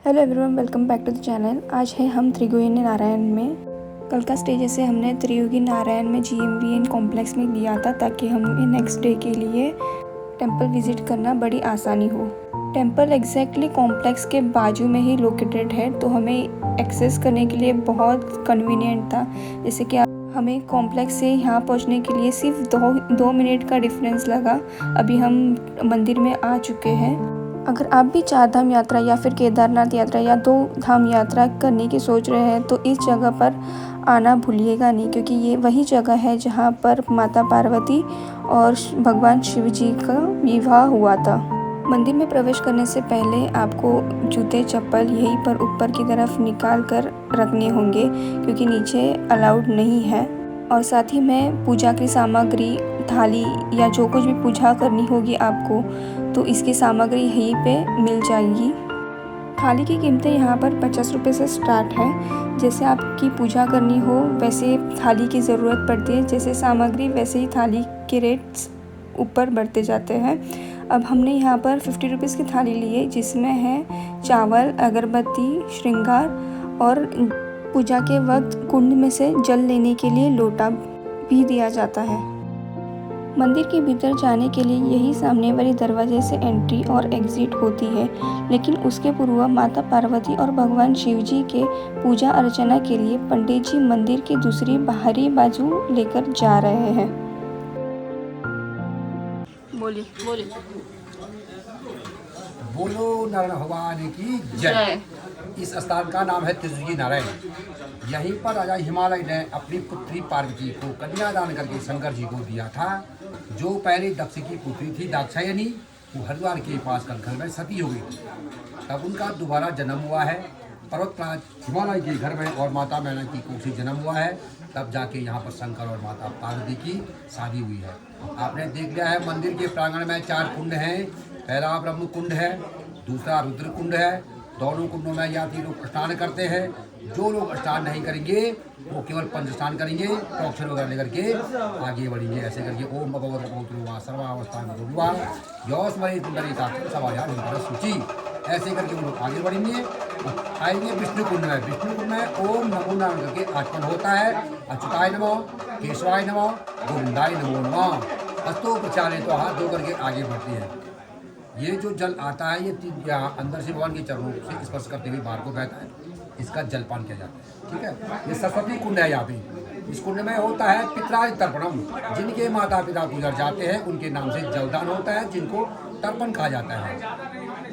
Hello everyone, welcome back to the channel. आज है हम त्रिगुहिनी नारायण में। कल का स्टे जैसे हमने त्रियुगी नारायण में GMVN कॉम्प्लेक्स में लिया था ताकि हमें नेक्स्ट डे के लिए टेंपल विजिट करना बड़ी आसानी हो। टेंपल एग्जैक्टली कॉम्प्लेक्स के बाजू में ही लोकेटेड है, तो हमें एक्सेस करने के लिए बहुत कन्वीनियंट था। जैसे कि हमें कॉम्प्लेक्स से यहाँ पहुँचने के लिए सिर्फ दो मिनट का डिफरेंस लगा। अभी हम मंदिर में आ चुके हैं। अगर आप भी 4 धाम यात्रा या फिर केदारनाथ यात्रा या 2 धाम यात्रा करने की सोच रहे हैं तो इस जगह पर आना भूलिएगा नहीं, क्योंकि ये वही जगह है जहाँ पर माता पार्वती और भगवान शिव जी का विवाह हुआ था। मंदिर में प्रवेश करने से पहले आपको जूते चप्पल यहीं पर ऊपर की तरफ निकाल कर रखने होंगे, क्योंकि नीचे अलाउड नहीं है। और साथ ही में पूजा की सामग्री, थाली या जो कुछ भी पूजा करनी होगी आपको, तो इसकी सामग्री यहीं पे मिल जाएगी। थाली की कीमतें यहाँ पर 50 रुपये से स्टार्ट है। जैसे आपकी पूजा करनी हो वैसे थाली की ज़रूरत पड़ती है, जैसे सामग्री वैसे ही थाली के रेट्स ऊपर बढ़ते जाते हैं। अब हमने यहाँ पर 50 रुपीज़ की थाली ली है, जिसमें है चावल, अगरबत्ती, श्रृंगार और पूजा के वक्त कुंड में से जल लेने के लिए लोटा भी दिया जाता है। मंदिर के भीतर जाने के लिए यही सामने वाले दरवाजे से एंट्री और एग्जिट होती है, लेकिन उसके पूर्व माता पार्वती और भगवान शिव जी के पूजा अर्चना के लिए पंडित जी मंदिर की दूसरी बाहरी बाजू लेकर जा रहे हैं। बोलिए। बोलो नारायण भगवान की जय। इस स्थान का नाम है त्रियुगी नारायण। यहीं पर राजा हिमालय ने अपनी पुत्री पार्वती को कन्यादान करके शंकर जी को दिया था। जो पहले दक्ष की पुत्री थी दाक्षायणी, वो हरिद्वार के पास कलकल में सती हो गई थी। तब उनका दोबारा जन्म हुआ है पर्वतराज हिमालय के घर में, और माता मैना की कोख से जन्म हुआ है। तब जाके यहाँ पर शंकर और माता पार्वती की शादी हुई है। आपने देख लिया है मंदिर के प्रांगण में 4 कुंड हैं। पहला ब्रह्म कुंड है, दूसरा रुद्र कुंड है। दोनों कुंडों में यात्री लोग स्नान करते हैं। जो लोग स्नान नहीं करेंगे वो केवल पंच स्नान करेंगे, टॉक्सन वगैरह लेकर के आगे बढ़ेंगे। ऐसे करके ओम भगवत पौत्रुवा सर्वावस्थान गुरुवा यौस्मरी कुंडलिका सवाया सूची, ऐसे करके वो लोग आगे बढ़ेंगे। आएंगे विष्णु कुंड में। विष्णु कुंड में ओम नमो नारायण करके आचमन होता है। अच्युताय नमो, केशवाय नमो, गोविंदाय नमो नमः। अस्तो प्रचारे तो हाथ धो करके आगे बढ़ती है। ये जो जल आता है ये अंदर से भगवान के चरणों से स्पर्श करते हुए बाहर को बहता है। इसका जलपान किया जाता है। ठीक है, ये सरस्वती कुंड है। यहाँ पे इस कुंड में होता है पितराज तर्पणम। जिनके माता पिता गुजर जाते हैं उनके नाम से जलदान होता है, जिनको तर्पण कहा जाता है।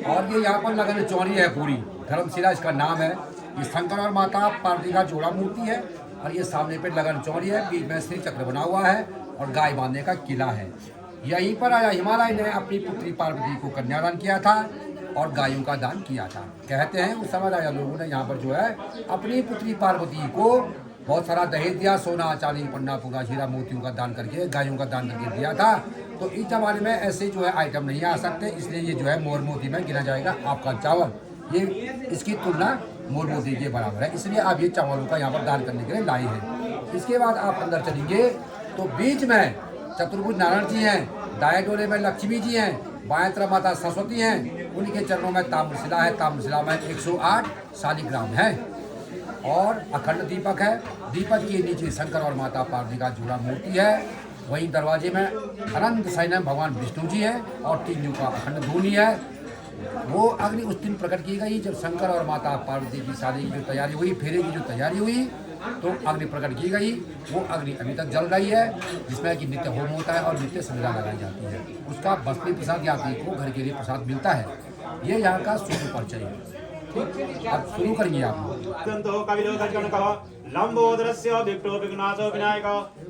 और ये यहाँ पर लगन चौरी है पूरी, धर्मशिला इसका नाम है। ये शंकर और माता पार्वती का जोड़ा मूर्ति है, और ये सामने पे लगन चौरी है, बीच में श्री चक्र बना हुआ है और गाय बांधने का किला है। यहीं पर राजा हिमालय ने अपनी पुत्री पार्वती को कन्यादान किया था और गायों का दान किया था। कहते हैं उस समय राजा लोगों ने यहाँ पर जो है अपनी पुत्री पार्वती को बहुत सारा दहेज दिया, सोना चांदी पन्ना पूरा हीरा मोतियों का दान करके, गायों का दान करके दिया था। तो इस जमाने में ऐसे जो है आइटम नहीं आ सकते, इसलिए ये जो है मोर मोती में गिना जाएगा आपका चावल। ये इसकी तुलना मोर मोती के बराबर है, इसलिए आप ये चावलों का यहाँ पर दान करने के लिए लाए हैं। इसके बाद आप अंदर चलेंगे तो बीच में चतुर्भुज नारायण जी हैं, दाएं डोले में लक्ष्मी जी हैं, बाएं तरफ माता सरस्वती हैं। उनके चरणों में ताम्रशिला है। ताम्रशिला में 108 शालिग्राम है और अखंड दीपक है। दीपक के नीचे शंकर और माता पार्वती का जुड़ा मूर्ति है। वहीं दरवाजे में अनंत सैन्य भगवान विष्णु जी हैं और 3 युग का अखंड धूनी है। वो अग्नि उस दिन प्रकट की गई जब शंकर और माता पार्वती की शादी की जो तैयारी हुई, फेरे की जो तैयारी हुई, तो अग्नि प्रकट की गई। वो अग्नि अभी तक जल रही है, जिसमें कि नित्य होम होता है और नित्य संध्या लगाई जाती है। उसका भस्मी प्रसाद यात्री को घर के लिए प्रसाद मिलता है। ये यहाँ का शुभ परिचय है। अब शुरू करेंगे आप। लंबोदरस्य विप्रो विघ्नाशो विनायक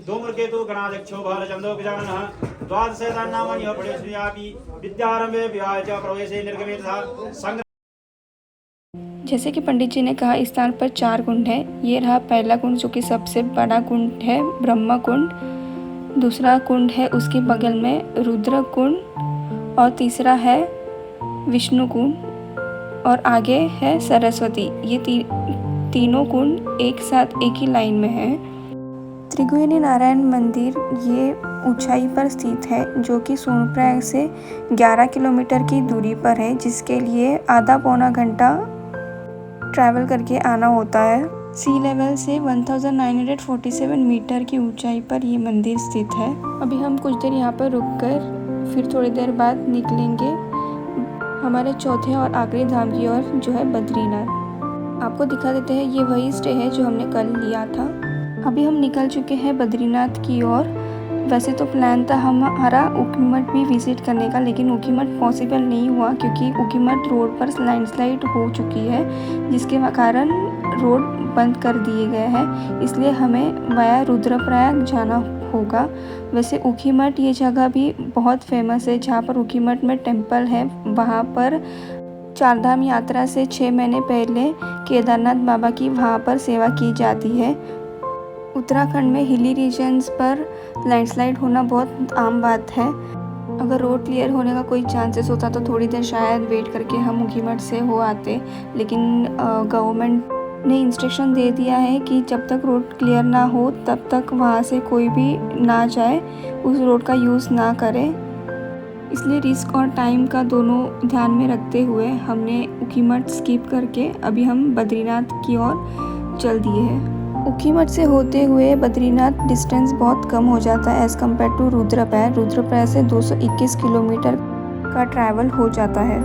धूम्रकेतु गणाध्यक्षो भालचंदो गजाननः द्वादशेतान्नामानि पठेष्यापि विद्यारंभे विवाहे च प्रवेशे निर्गमे तथा। जैसे कि पंडित जी ने कहा, इस स्थान पर 4 कुंड है। ये रहा पहला कुंड, जो कि सबसे बड़ा कुंड है, ब्रह्म कुंड। दूसरा कुंड है उसके बगल में रुद्र कुंड, और तीसरा है विष्णु कुंड, और आगे है सरस्वती। ये तीनों कुंड एक साथ एक ही लाइन में है। त्रिगुहिनी नारायण मंदिर ये ऊंचाई पर स्थित है, जो कि सोनप्रयाग से 11 किलोमीटर की दूरी पर है, जिसके लिए आधा पौना घंटा ट्रैवल करके आना होता है। सी लेवल से 1947 मीटर की ऊंचाई पर ये मंदिर स्थित है। अभी हम कुछ देर यहाँ पर रुककर फिर थोड़ी देर बाद निकलेंगे हमारे चौथे और आखिरी धाम की ओर, जो है बद्रीनाथ। आपको दिखा देते हैं, ये वही स्टे है जो हमने कल लिया था। अभी हम निकल चुके हैं बद्रीनाथ की ओर। वैसे तो प्लान था हमारा ऊखीमठ भी विज़िट करने का, लेकिन ऊखीमठ पॉसिबल नहीं हुआ क्योंकि ऊखीमठ रोड पर लैंडस्लाइड हो चुकी है, जिसके कारण रोड बंद कर दिए गए हैं। इसलिए हमें वाया रुद्रप्रयाग जाना होगा। वैसे ऊखीमठ ये जगह भी बहुत फेमस है, जहाँ पर ऊखीमठ में टेम्पल है। वहाँ पर चारधाम यात्रा से 6 महीने पहले केदारनाथ बाबा की वहाँ पर सेवा की जाती है। उत्तराखंड में हिली रीजन्स पर लैंडस्लाइड होना बहुत आम बात है। अगर रोड क्लियर होने का कोई चांसेस होता तो थोड़ी देर शायद वेट करके हम ऊखीमठ से हो आते, लेकिन गवर्नमेंट ने इंस्ट्रक्शन दे दिया है कि जब तक रोड क्लियर ना हो तब तक वहाँ से कोई भी ना जाए, उस रोड का यूज़ ना करे। इसलिए रिस्क और टाइम का दोनों ध्यान में रखते हुए हमने ऊखीमठ स्किप करके अभी हम बद्रीनाथ की ओर चल दिए हैं। ऊखीमठ से होते हुए बद्रीनाथ डिस्टेंस बहुत कम हो जाता है as compare to Rudraprayag. Rudraprayag से 221 किलोमीटर का ट्रैवल हो जाता है।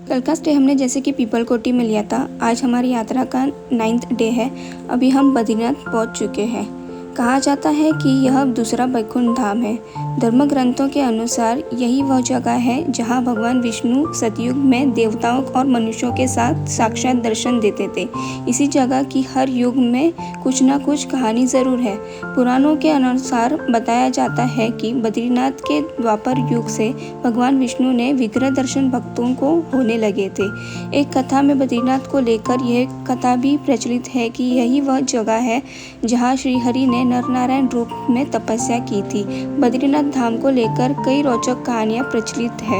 कल का स्टे हमने जैसे कि पीपल कोटी में लिया था। आज हमारी यात्रा का 9th डे है। अभी हम बद्रीनाथ पहुंच चुके हैं। कहा जाता है कि यह दूसरा वैकुंठ धाम है। धर्म ग्रंथों के अनुसार यही वह जगह है जहां भगवान विष्णु सतयुग में देवताओं और मनुष्यों के साथ साक्षात दर्शन देते थे। इसी जगह की हर युग में कुछ न कुछ कहानी ज़रूर है। पुराणों के अनुसार बताया जाता है कि बद्रीनाथ के द्वापर युग से भगवान विष्णु ने विग्रह दर्शन भक्तों को होने लगे थे। एक कथा में बद्रीनाथ को लेकर यह कथा भी प्रचलित है कि यही वह जगह है जहाँ श्रीहरि ने नरनारायण रूप में तपस्या की थी। बद्रीनाथ धाम को लेकर कई रोचक कहानियां प्रचलित है।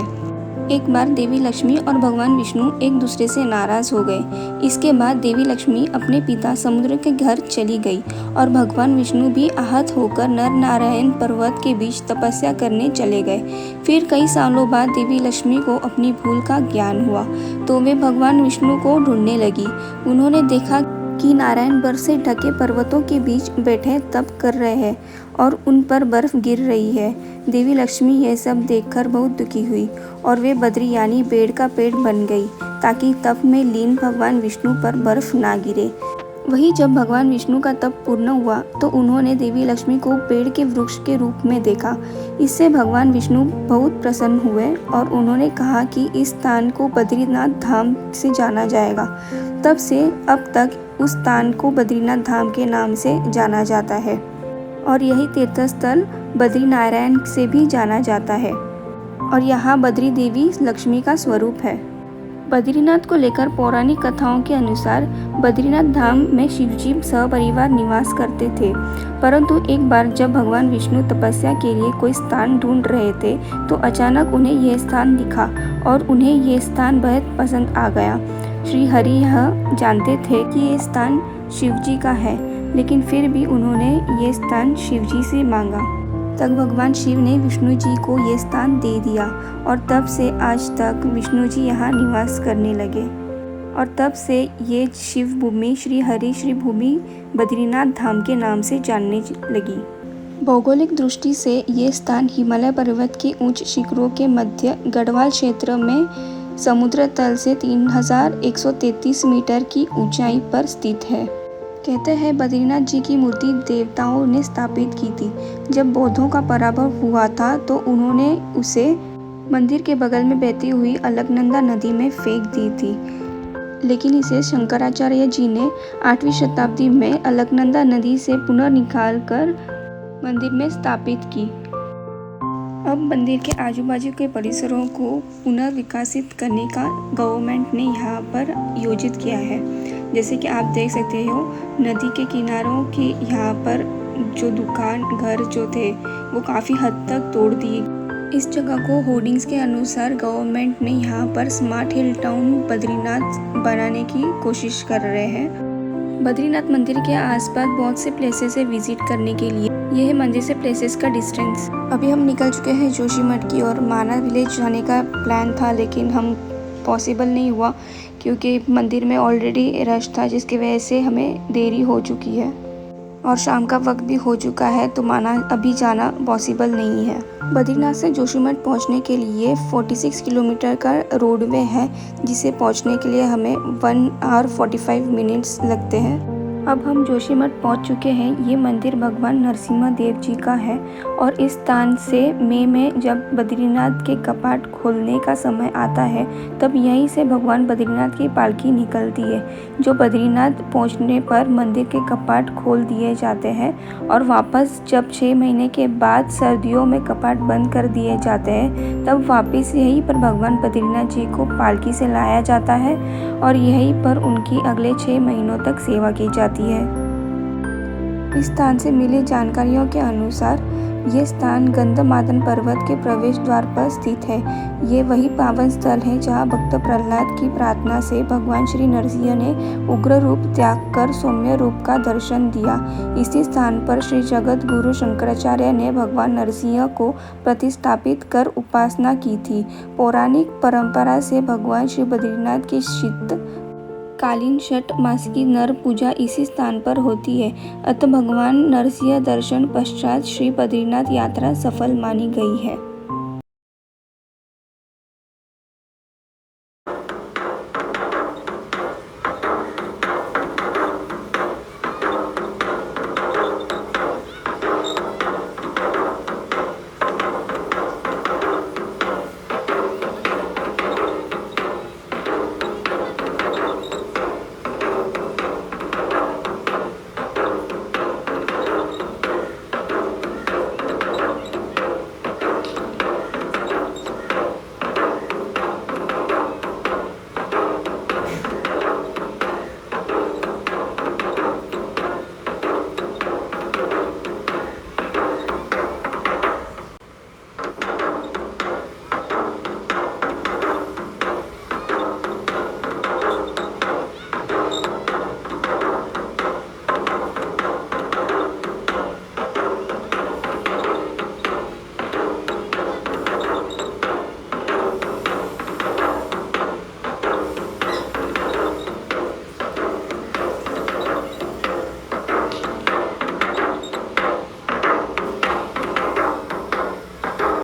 एक बार देवी लक्ष्मी और भगवान विष्णु एक दूसरे से नाराज हो गए। इसके बाद देवी लक्ष्मी अपने पिता समुद्र के घर चली गई और भगवान विष्णु भी आहत होकर नरनारायण पर्वत के बीच तपस्या करने चले गए। फिर कई सालों बाद देवी लक्ष्मी को अपनी भूल का ज्ञान हुआ तो वे भगवान विष्णु को ढूंढने लगी। उन्होंने देखा कि नारायण बर्फ से ढके पर्वतों के बीच बैठे तप कर रहे हैं और उन पर बर्फ गिर रही है। देवी लक्ष्मी यह सब देखकर बहुत दुखी हुई और वे बद्री यानी बेड़ का पेड़ बन गई ताकि तप में लीन भगवान विष्णु पर बर्फ ना गिरे। वहीं जब भगवान विष्णु का तप पूर्ण हुआ तो उन्होंने देवी लक्ष्मी को पेड़ के वृक्ष के रूप में देखा। इससे भगवान विष्णु बहुत प्रसन्न हुए और उन्होंने कहा कि इस स्थान को बद्रीनाथ धाम से जाना जाएगा। तब से अब तक उस स्थान को बद्रीनाथ धाम के नाम से जाना जाता है और यही तीर्थस्थल बद्रीनारायण से भी जाना जाता है और यहाँ बद्री देवी लक्ष्मी का स्वरूप है। बद्रीनाथ को लेकर पौराणिक कथाओं के अनुसार बद्रीनाथ धाम में शिवजी सपरिवार निवास करते थे, परंतु एक बार जब भगवान विष्णु तपस्या के लिए कोई स्थान ढूंढ रहे थे तो अचानक उन्हें यह स्थान दिखा और उन्हें यह स्थान बेहद पसंद आ गया। श्री हरि यह जानते थे कि ये स्थान शिवजी का है, लेकिन फिर भी उन्होंने ये स्थान शिवजी से मांगा। तब भगवान शिव ने विष्णु जी को ये स्थान दे दिया और तब से आज तक विष्णु जी यहाँ निवास करने लगे और तब से ये शिव भूमि श्री हरि श्री भूमि बद्रीनाथ धाम के नाम से जानने लगी। भौगोलिक दृष्टि से ये स्थान हिमालय पर्वत की उच्च शिखरों के मध्य गढ़वाल क्षेत्र में समुद्र तल से 3133 मीटर की ऊंचाई पर स्थित है। कहते हैं बद्रीनाथ जी की मूर्ति देवताओं ने स्थापित की थी। जब बौद्धों का पराभव हुआ था तो उन्होंने उसे मंदिर के बगल में बहती हुई अलकनंदा नदी में फेंक दी थी, लेकिन इसे शंकराचार्य जी ने 8वीं शताब्दी में अलकनंदा नदी से पुनर्निकाल कर मंदिर में स्थापित की। अब मंदिर के आजू बाजू के परिसरों को पुनर्विकसित करने का गवर्नमेंट ने यहाँ पर योजित किया है। जैसे कि आप देख सकते हो नदी के किनारों के यहाँ पर जो दुकान घर जो थे वो काफ़ी हद तक तोड़ दिए। इस जगह को होर्डिंग्स के अनुसार गवर्नमेंट ने यहाँ पर स्मार्ट हिल टाउन बद्रीनाथ बनाने की कोशिश कर रहे हैं। बद्रीनाथ मंदिर के आसपास बहुत से प्लेसेस है विजिट करने के लिए। यह है मंदिर से प्लेसेस का डिस्टेंस। अभी हम निकल चुके हैं जोशीमठ की और माना विलेज जाने का प्लान था, लेकिन हम पॉसिबल नहीं हुआ क्योंकि मंदिर में ऑलरेडी रश था, जिसकी वजह से हमें देरी हो चुकी है और शाम का वक्त भी हो चुका है, तो माना अभी जाना पॉसिबल नहीं है। बद्रीनाथ से जोशीमठ पहुंचने के लिए 46 किलोमीटर का रोडवे है, जिसे पहुंचने के लिए हमें 1 आवर 45 मिनट्स लगते हैं। अब हम जोशीमठ पहुंच चुके हैं। ये मंदिर भगवान नरसिम्हा देव जी का है और इस स्थान से मई में जब बद्रीनाथ के कपाट खोलने का समय आता है तब यहीं से भगवान बद्रीनाथ की पालकी निकलती है, जो बद्रीनाथ पहुंचने पर मंदिर के कपाट खोल दिए जाते हैं और वापस जब 6 महीने के बाद सर्दियों में कपाट बंद कर दिए जाते हैं तब वापस यहीं पर भगवान बद्रीनाथ जी को पालकी से लाया जाता है और यहीं पर उनकी अगले 6 महीनों तक सेवा की जाती है। इस स्थान से मिली जानकारियों के अनुसार ये स्थान गंधमादन पर्वत के प्रवेश द्वार पर स्थित है। ये वही पावन स्थल है जहाँ भक्त प्रहलाद की प्रार्थना से भगवान श्री नरसिंह ने उग्र रूप त्याग कर सौम्य रूप का दर्शन दिया। इसी स्थान पर श्री जगत गुरु शंकराचार्य ने भगवान नरसिंह को प्रतिष्ठापित कर उपासना की थी। पौराणिक परंपरा से भगवान श्री बद्रीनाथ की शीतकालीन 6 मास की नर पूजा इसी स्थान पर होती है। अतः भगवान नरसिंह दर्शन पश्चात श्री बद्रीनाथ यात्रा सफल मानी गई है।